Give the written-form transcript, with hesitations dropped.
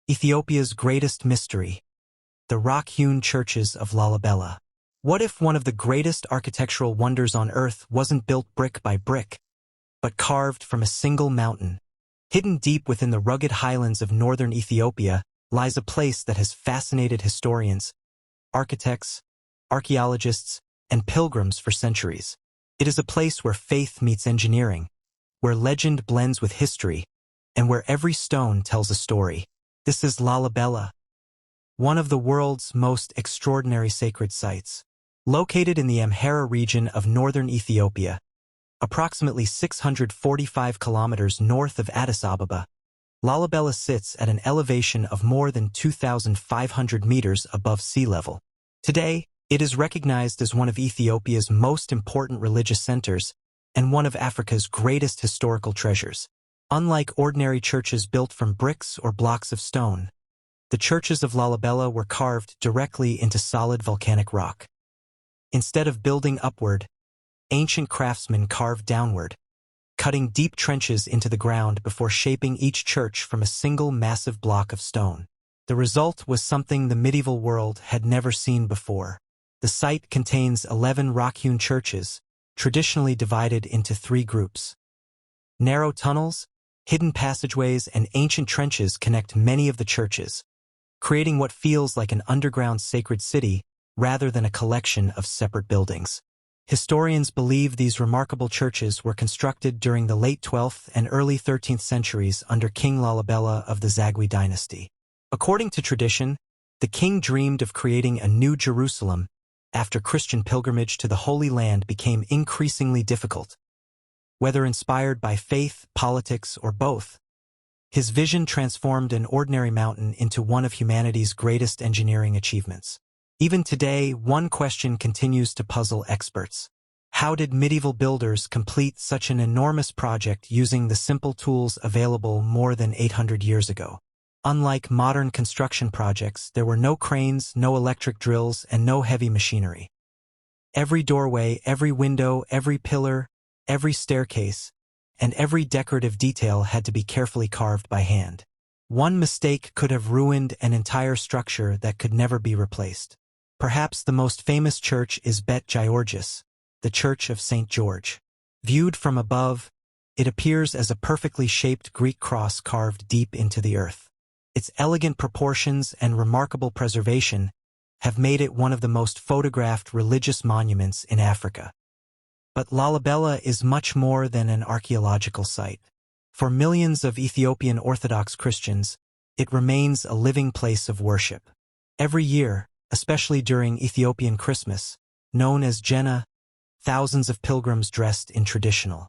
Ethiopia's greatest mystery, the rock-hewn churches of Lalibela. What if one of the greatest architectural wonders on Earth wasn't built brick by brick, but carved from a single mountain? Hidden deep within the rugged highlands of northern Ethiopia lies a place that has fascinated historians, architects, archaeologists, and pilgrims for centuries. It is a place where faith meets engineering, where legend blends with history, and where every stone tells a story. This is Lalibela, one of the world's most extraordinary sacred sites. Located in the Amhara region of northern Ethiopia, approximately 645 kilometers north of Addis Ababa, Lalibela sits at an elevation of more than 2,500 meters above sea level. Today, it is recognized as one of Ethiopia's most important religious centers and one of Africa's greatest historical treasures. Unlike ordinary churches built from bricks or blocks of stone, the churches of Lalibela were carved directly into solid volcanic rock. Instead of building upward, ancient craftsmen carved downward, cutting deep trenches into the ground before shaping each church from a single massive block of stone. The result was something the medieval world had never seen before. The site contains 11 rock-hewn churches, traditionally divided into 3 groups. Narrow tunnels, hidden passageways, and ancient trenches connect many of the churches, creating what feels like an underground sacred city rather than a collection of separate buildings. Historians believe these remarkable churches were constructed during the late 12th and early 13th centuries under King Lalibela of the Zagwe dynasty. According to tradition, the king dreamed of creating a new Jerusalem after Christian pilgrimage to the Holy Land became increasingly difficult. Whether inspired by faith, politics, or both, his vision transformed an ordinary mountain into one of humanity's greatest engineering achievements. Even today, one question continues to puzzle experts. How did medieval builders complete such an enormous project using the simple tools available more than 800 years ago? Unlike modern construction projects, there were no cranes, no electric drills, and no heavy machinery. Every doorway, every window, every pillar, every staircase, and every decorative detail had to be carefully carved by hand. One mistake could have ruined an entire structure that could never be replaced. Perhaps the most famous church is Bet Georgius, the Church of St. George. Viewed from above, it appears as a perfectly shaped Greek cross carved deep into the earth. Its elegant proportions and remarkable preservation have made it one of the most photographed religious monuments in Africa. But Lalibela is much more than an archaeological site. For millions of Ethiopian Orthodox Christians, it remains a living place of worship. Every year, especially during Ethiopian Christmas, known as Jena, thousands of pilgrims dressed in traditional